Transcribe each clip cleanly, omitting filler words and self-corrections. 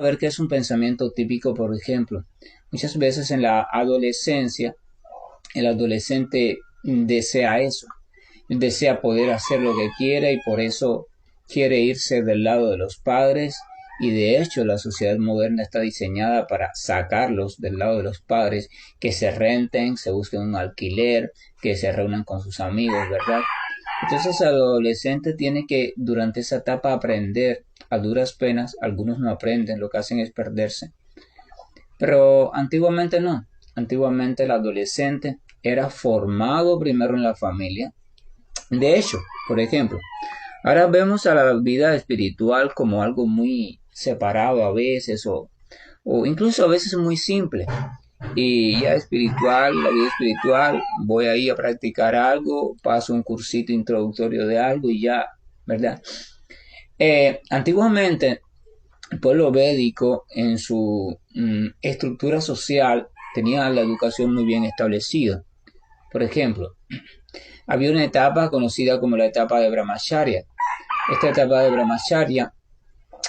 A ver qué es un pensamiento típico, por ejemplo. Muchas veces en la adolescencia, el adolescente desea eso, desea poder hacer lo que quiera y por eso quiere irse del lado de los padres y de hecho la sociedad moderna está diseñada para sacarlos del lado de los padres, que se renten, se busquen un alquiler, que se reúnan con sus amigos, ¿verdad? Entonces el adolescente tiene que durante esa etapa aprender a duras penas, algunos no aprenden, lo que hacen es perderse, pero antiguamente no, antiguamente el adolescente era formado primero en la familia. De hecho, por ejemplo, ahora vemos a la vida espiritual como algo muy separado a veces o incluso a veces muy simple. Y ya espiritual, la vida espiritual, voy ahí a practicar algo, paso un cursito introductorio de algo y ya, ¿verdad? Antiguamente, el pueblo védico en su estructura social tenía la educación muy bien establecida. Por ejemplo, había una etapa conocida como la etapa de Brahmacharya. Esta etapa de Brahmacharya,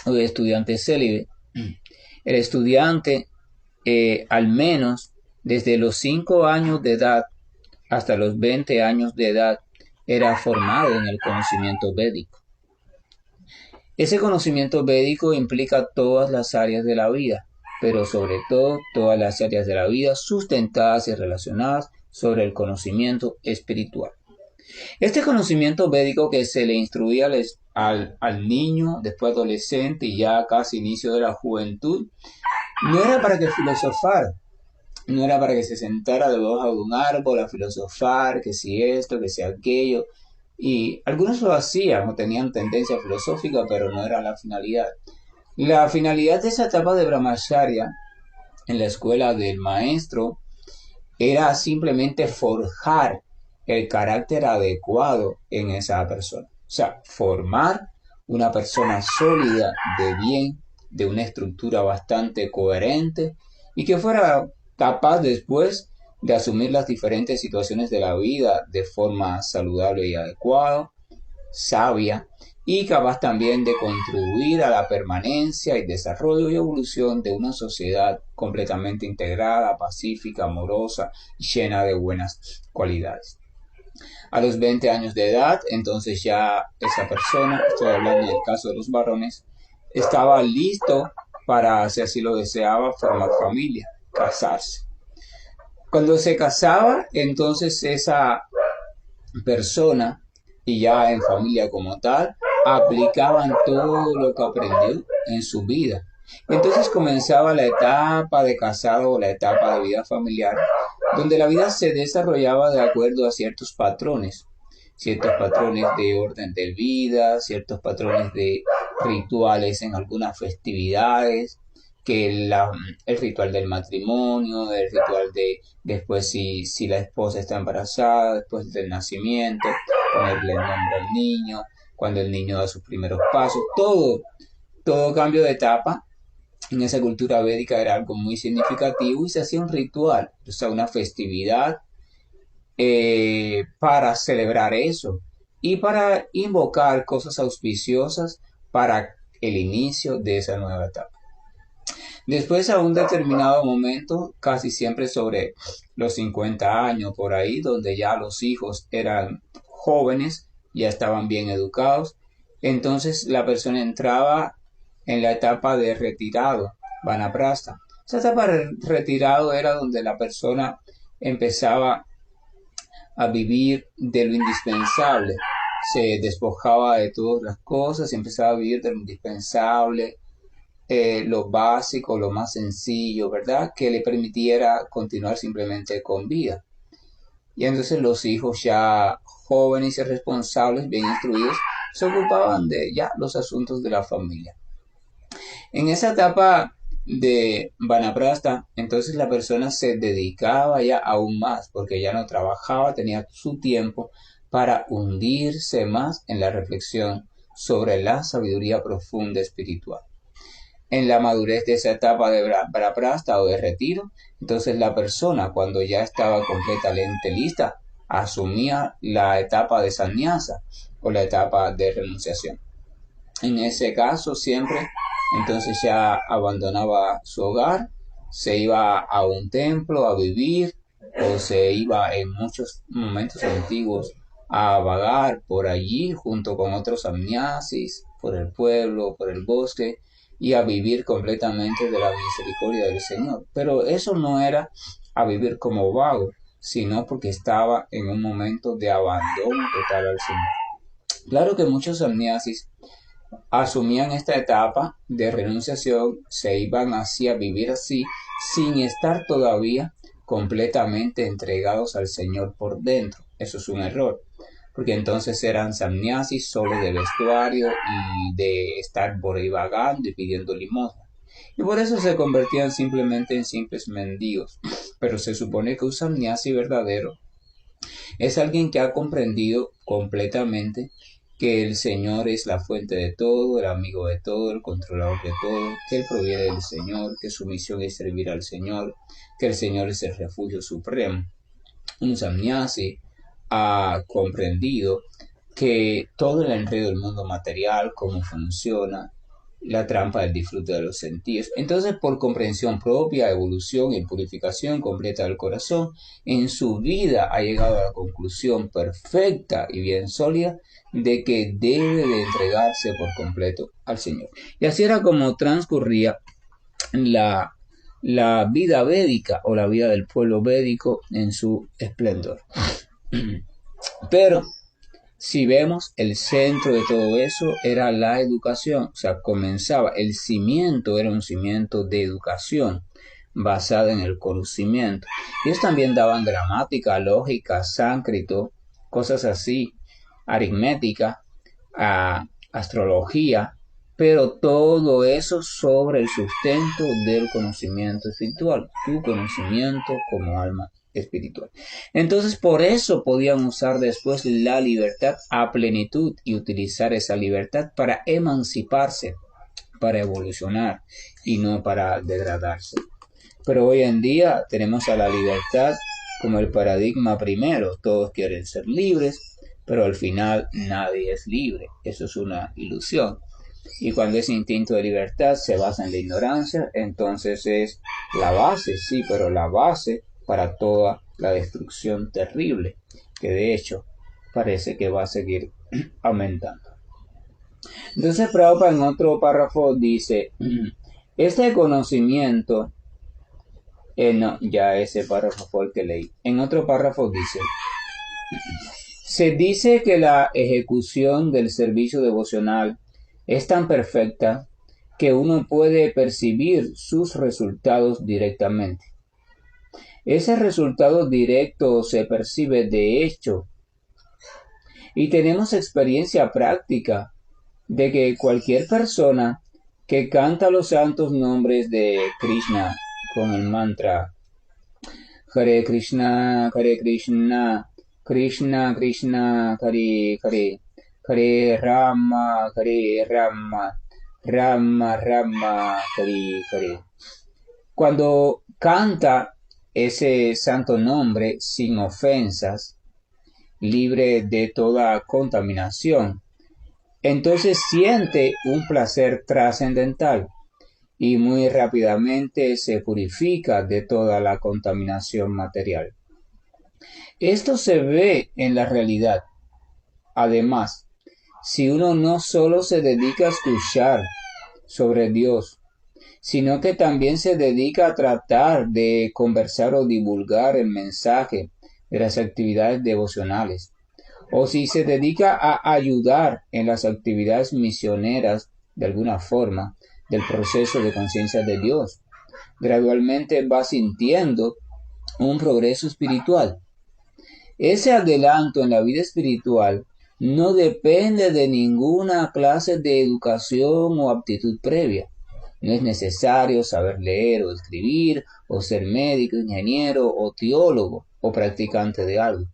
o de estudiante célibe, el estudiante, al menos desde los 5 años de edad hasta los 20 años de edad, era formado en el conocimiento védico. Ese conocimiento védico implica todas las áreas de la vida, pero sobre todo todas las áreas de la vida sustentadas y relacionadas sobre el conocimiento espiritual. Este conocimiento védico que se le instruía al niño, después adolescente y ya casi inicio de la juventud, no era para que filosofara, no era para que se sentara debajo de un árbol a filosofar, que si esto, que si aquello. Y algunos lo hacían o tenían tendencia filosófica, pero no era la finalidad. La finalidad de esa etapa de Brahmacharya en la escuela del maestro era simplemente forjar el carácter adecuado en esa persona. O sea, formar una persona sólida, de bien, de una estructura bastante coherente y que fuera capaz después de asumir las diferentes situaciones de la vida de forma saludable y adecuada, sabia y capaz también de contribuir a la permanencia y desarrollo y evolución de una sociedad completamente integrada, pacífica, amorosa y llena de buenas cualidades. A los 20 años de edad, entonces ya esa persona, estoy hablando del caso de los varones, estaba listo para, si así lo deseaba, formar familia, casarse. Cuando se casaba, entonces esa persona, y ya en familia como tal, aplicaban todo lo que aprendió en su vida. Entonces comenzaba la etapa de casado o la etapa de vida familiar, donde la vida se desarrollaba de acuerdo a ciertos patrones de orden de vida, ciertos patrones de rituales en algunas festividades, que el ritual del matrimonio, el ritual de después si la esposa está embarazada, después del nacimiento, ponerle el nombre al niño, cuando el niño da sus primeros pasos, todo cambio de etapa en esa cultura védica era algo muy significativo y se hacía un ritual, o sea, una festividad para celebrar eso y para invocar cosas auspiciosas para el inicio de esa nueva etapa. Después, a un determinado momento, casi siempre sobre los 50 años por ahí, donde ya los hijos eran jóvenes, ya estaban bien educados, entonces la persona entraba en la etapa de retirado, vanaprastha. Esa etapa de retirado era donde la persona empezaba a vivir de lo indispensable, se despojaba de todas las cosas y empezaba a vivir de lo indispensable, lo básico, lo más sencillo, ¿verdad? Que le permitiera continuar simplemente con vida. Y entonces los hijos ya jóvenes y responsables, bien instruidos, se ocupaban de ya los asuntos de la familia. En esa etapa de Vanaprastha, entonces la persona se dedicaba ya aún más, porque ya no trabajaba, tenía su tiempo para hundirse más en la reflexión sobre la sabiduría profunda espiritual. En la madurez de esa etapa de Vanaprastha o de retiro, entonces la persona cuando ya estaba completamente lista, asumía la etapa de sannyasa o la etapa de renunciación. En ese caso siempre entonces ya abandonaba su hogar, se iba a un templo a vivir, o se iba en muchos momentos antiguos a vagar por allí junto con otros amniasis, por el pueblo, por el bosque, y a vivir completamente de la misericordia del Señor. Pero eso no era a vivir como vago, sino porque estaba en un momento de abandono total al Señor. Claro que muchos amniasis asumían esta etapa de renunciación, se iban así a vivir así, sin estar todavía completamente entregados al Señor por dentro. Eso es un error, porque entonces eran samniasis solo de vestuario y de estar por ahí vagando y pidiendo limosna. Y por eso se convertían simplemente en simples mendigos. Pero se supone que un samniasi verdadero es alguien que ha comprendido completamente que el Señor es la fuente de todo, el amigo de todo, el controlador de todo, que Él proviene del Señor, que su misión es servir al Señor, que el Señor es el refugio supremo. Un samnyasi ha comprendido que todo el enredo del mundo material, cómo funciona, la trampa del disfrute de los sentidos. Entonces, por comprensión propia, evolución y purificación completa del corazón, en su vida ha llegado a la conclusión perfecta y bien sólida de que debe de entregarse por completo al Señor. Y así era como transcurría la, la vida védica o la vida del pueblo védico en su esplendor. Pero si vemos, el centro de todo eso era la educación, o sea, comenzaba, el cimiento era un cimiento de educación basada en el conocimiento. Ellos también daban gramática, lógica, sánscrito, cosas así, aritmética, astrología, pero todo eso sobre el sustento del conocimiento espiritual, tu conocimiento como alma espiritual. Entonces, por eso podían usar después la libertad a plenitud y utilizar esa libertad para emanciparse, para evolucionar y no para degradarse. Pero hoy en día tenemos a la libertad como el paradigma primero. Todos quieren ser libres, pero al final nadie es libre. Eso es una ilusión. Y cuando ese instinto de libertad se basa en la ignorancia, entonces es la base, sí, pero la base para toda la destrucción terrible, que de hecho parece que va a seguir aumentando. Entonces Prabhupada en otro párrafo dice, este conocimiento, no, ya ese párrafo fue el que leí. En otro párrafo dice, se dice que la ejecución del servicio devocional es tan perfecta que uno puede percibir sus resultados directamente. Ese resultado directo se percibe de hecho y tenemos experiencia práctica de que cualquier persona que canta los santos nombres de Krishna con el mantra Hare Krishna, Krishna, Krishna, Hare Hare, Hare Rama, Rama, Hare Hare. Cuando canta ese santo nombre sin ofensas, libre de toda contaminación, entonces siente un placer trascendental y muy rápidamente se purifica de toda la contaminación material. Esto se ve en la realidad. Además, si uno no solo se dedica a escuchar sobre Dios, sino que también se dedica a tratar de conversar o divulgar el mensaje de las actividades devocionales, o si se dedica a ayudar en las actividades misioneras de alguna forma del proceso de conciencia de Dios, gradualmente va sintiendo un progreso espiritual. Ese adelanto en la vida espiritual no depende de ninguna clase de educación o aptitud previa. No es necesario saber leer o escribir, o ser médico, ingeniero, o teólogo, o practicante de algo.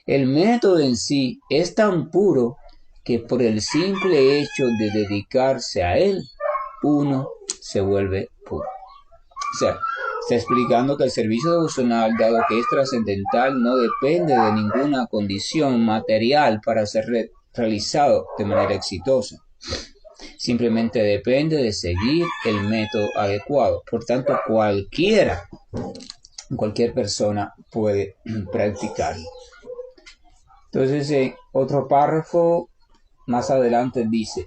El método en sí es tan puro que por el simple hecho de dedicarse a él, uno se vuelve puro. O sea, está explicando que el servicio devocional, dado que es trascendental, no depende de ninguna condición material para ser realizado de manera exitosa. Simplemente depende de seguir el método adecuado. Por tanto, cualquier persona puede practicarlo. Entonces, otro párrafo más adelante dice,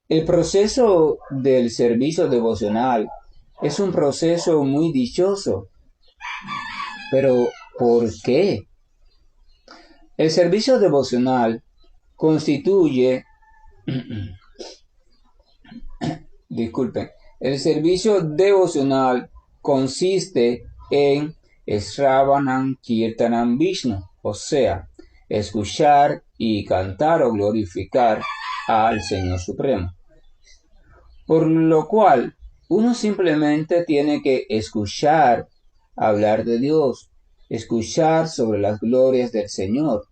el proceso del servicio devocional es un proceso muy dichoso. Pero, ¿por qué? El servicio devocional constituye, disculpen, el servicio devocional consiste en Shravanam Kirtanam Vishnu, o sea, escuchar y cantar o glorificar al Señor Supremo. Por lo cual, uno simplemente tiene que escuchar hablar de Dios, escuchar sobre las glorias del Señor,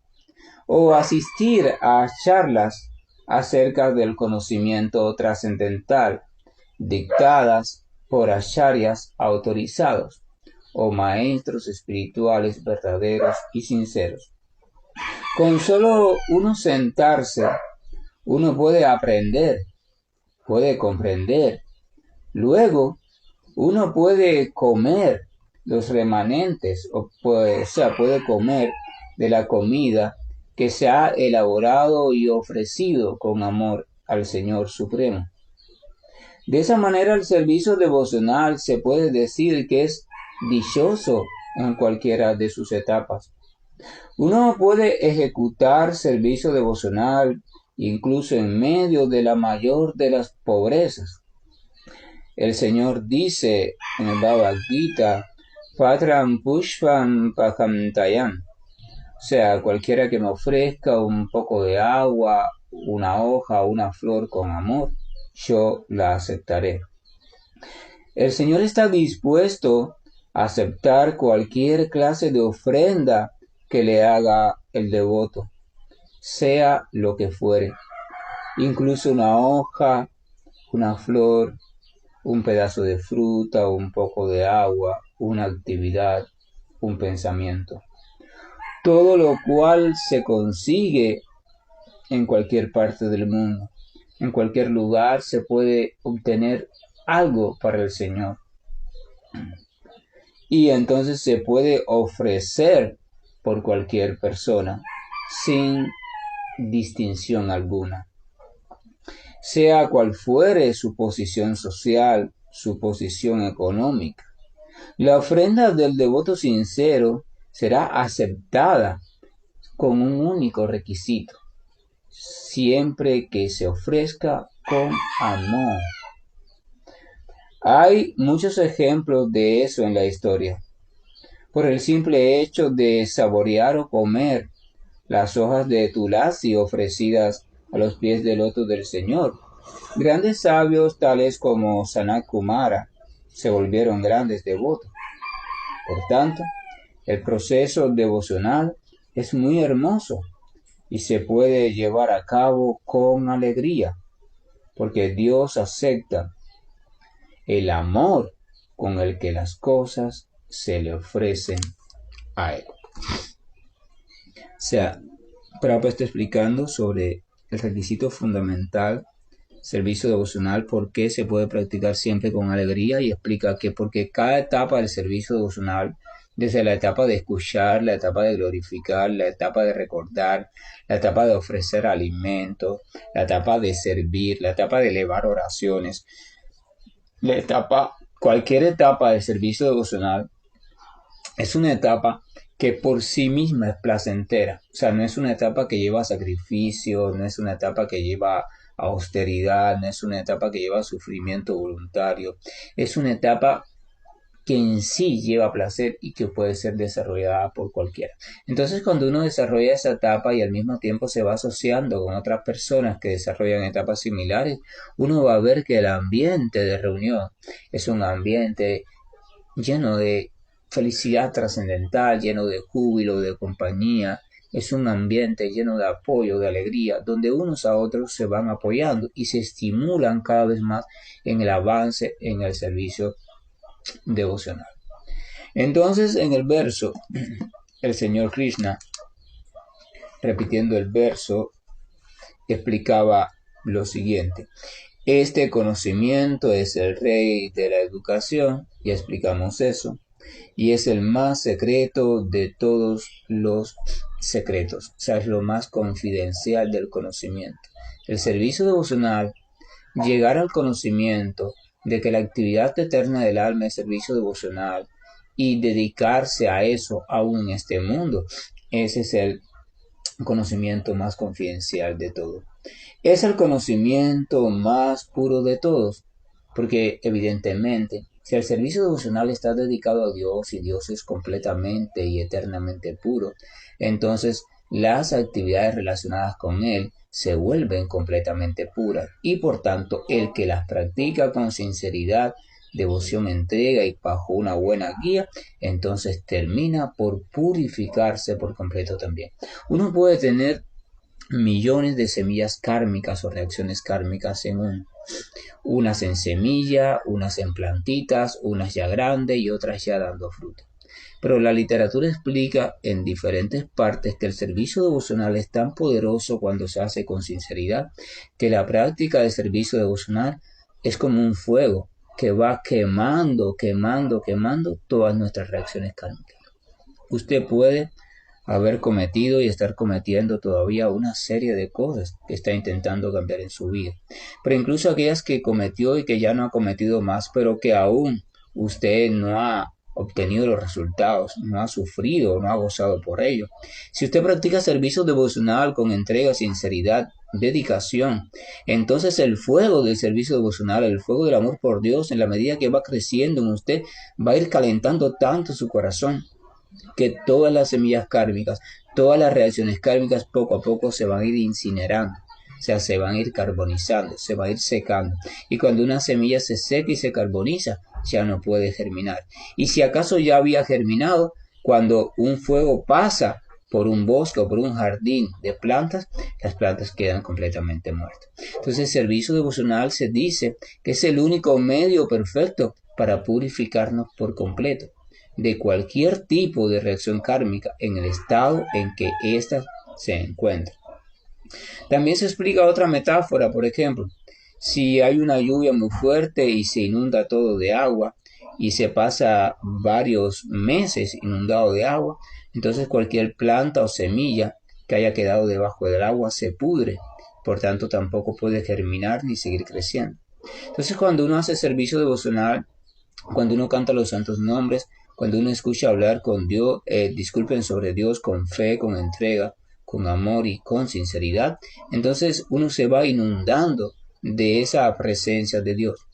o asistir a charlas acerca del conocimiento trascendental, dictadas por acharyas autorizados, o maestros espirituales verdaderos y sinceros. Con solo uno sentarse, uno puede aprender, puede comprender. Luego, uno puede comer los remanentes, puede comer de la comida que se ha elaborado y ofrecido con amor al Señor Supremo. De esa manera, el servicio devocional se puede decir que es dichoso en cualquiera de sus etapas. Uno puede ejecutar servicio devocional incluso en medio de la mayor de las pobrezas. El Señor dice en el Bhagavad Gita, Patram Pushpam Pahamtayan, o sea, cualquiera que me ofrezca un poco de agua, una hoja, una flor con amor, yo la aceptaré. El Señor está dispuesto a aceptar cualquier clase de ofrenda que le haga el devoto, sea lo que fuere, incluso una hoja, una flor, un pedazo de fruta, un poco de agua, una actividad, un pensamiento. Todo lo cual se consigue en cualquier parte del mundo. En cualquier lugar se puede obtener algo para el Señor. Y entonces se puede ofrecer por cualquier persona sin distinción alguna. Sea cual fuere su posición social, su posición económica. La ofrenda del devoto sincero será aceptada con un único requisito, siempre que se ofrezca con amor. Hay muchos ejemplos de eso en la historia. Por el simple hecho de saborear o comer las hojas de tulasi ofrecidas a los pies del loto del Señor, grandes sabios tales como Sanat Kumara se volvieron grandes devotos. Por tanto, el proceso devocional es muy hermoso y se puede llevar a cabo con alegría, porque Dios acepta el amor con el que las cosas se le ofrecen a Él. O sea, Prabhupada está explicando sobre el requisito fundamental, servicio devocional, por qué se puede practicar siempre con alegría, y explica que porque cada etapa del servicio devocional, desde la etapa de escuchar, la etapa de glorificar, la etapa de recordar, la etapa de ofrecer alimento, la etapa de servir, la etapa de elevar oraciones, cualquier etapa del servicio devocional es una etapa que por sí misma es placentera. O sea, no es una etapa que lleva a sacrificio, no es una etapa que lleva a austeridad, no es una etapa que lleva a sufrimiento voluntario. Es una etapa que en sí lleva placer y que puede ser desarrollada por cualquiera. Entonces, cuando uno desarrolla esa etapa y al mismo tiempo se va asociando con otras personas que desarrollan etapas similares, uno va a ver que el ambiente de reunión es un ambiente lleno de felicidad trascendental, lleno de júbilo, de compañía. Es un ambiente lleno de apoyo, de alegría, donde unos a otros se van apoyando y se estimulan cada vez más en el avance en el servicio devocional. Entonces, en el verso, el Señor Krishna, repitiendo el verso, explicaba lo siguiente: este conocimiento es el rey de la educación, ya explicamos eso, y es el más secreto de todos los secretos, o sea, es lo más confidencial del conocimiento. El servicio devocional, llegar al conocimiento de que la actividad eterna del alma es servicio devocional y dedicarse a eso aún en este mundo, ese es el conocimiento más confidencial de todo. Es el conocimiento más puro de todos, porque evidentemente, si el servicio devocional está dedicado a Dios y Dios es completamente y eternamente puro, entonces las actividades relacionadas con Él se vuelven completamente puras y por tanto el que las practica con sinceridad, devoción, entrega y bajo una buena guía, entonces termina por purificarse por completo también. Uno puede tener millones de semillas kármicas o reacciones kármicas en uno. Unas en semilla, unas en plantitas, unas ya grandes y otras ya dando fruto. Pero la literatura explica en diferentes partes que el servicio devocional es tan poderoso cuando se hace con sinceridad, que la práctica de servicio devocional es como un fuego que va quemando, quemando, quemando todas nuestras reacciones kármicas. Usted puede haber cometido y estar cometiendo todavía una serie de cosas que está intentando cambiar en su vida. Pero incluso aquellas que cometió y que ya no ha cometido más, pero que aún usted no ha obtenido los resultados, no ha sufrido, no ha gozado por ello. Si usted practica servicio devocional con entrega, sinceridad, dedicación, entonces el fuego del servicio devocional, el fuego del amor por Dios, en la medida que va creciendo en usted, va a ir calentando tanto su corazón que todas las semillas kármicas, todas las reacciones kármicas poco a poco se van a ir incinerando, o sea, se van a ir carbonizando, se va a ir secando. Y cuando una semilla se seca y se carboniza, ya no puede germinar. Y si acaso ya había germinado, cuando un fuego pasa por un bosque o por un jardín de plantas, las plantas quedan completamente muertas. Entonces el servicio devocional se dice que es el único medio perfecto para purificarnos por completo de cualquier tipo de reacción kármica en el estado en que ésta se encuentra. También se explica otra metáfora, por ejemplo, si hay una lluvia muy fuerte y se inunda todo de agua y se pasa varios meses inundado de agua, entonces cualquier planta o semilla que haya quedado debajo del agua se pudre, por tanto tampoco puede germinar ni seguir creciendo. Entonces cuando uno hace servicio devocional, cuando uno canta los santos nombres, cuando uno escucha hablar con Dios, disculpen sobre Dios con fe, con entrega, con amor y con sinceridad, entonces uno se va inundando de esa presencia de Dios.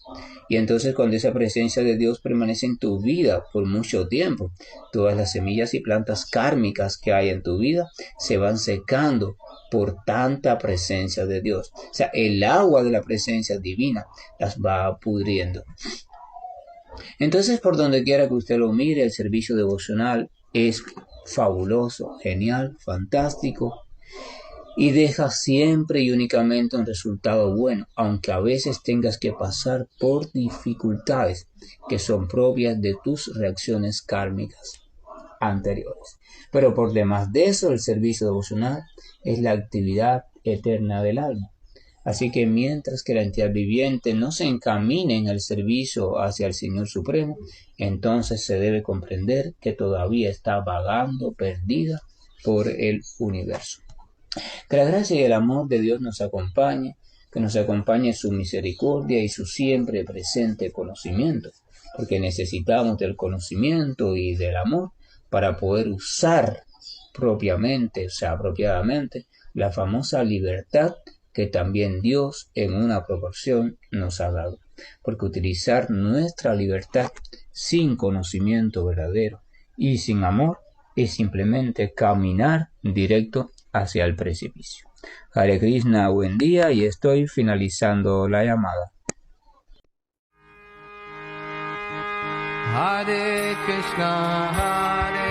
Y entonces cuando esa presencia de Dios permanece en tu vida por mucho tiempo, todas las semillas y plantas kármicas que hay en tu vida se van secando por tanta presencia de Dios. O sea, el agua de la presencia divina las va pudriendo. Entonces, por donde quiera que usted lo mire, el servicio devocional es fabuloso, genial, fantástico y deja siempre y únicamente un resultado bueno, aunque a veces tengas que pasar por dificultades que son propias de tus reacciones kármicas anteriores. Pero por demás de eso, el servicio devocional es la actividad eterna del alma. Así que mientras que la entidad viviente no se encamine en el servicio hacia el Señor Supremo, entonces se debe comprender que todavía está vagando perdida por el universo. Que la gracia y el amor de Dios nos acompañe, que nos acompañe su misericordia y su siempre presente conocimiento, porque necesitamos del conocimiento y del amor para poder usar propiamente, o sea, apropiadamente, la famosa libertad que también Dios en una proporción nos ha dado. Porque utilizar nuestra libertad sin conocimiento verdadero y sin amor es simplemente caminar directo hacia el precipicio. Hare Krishna, buen día, y estoy finalizando la llamada. Hare Krishna, Hare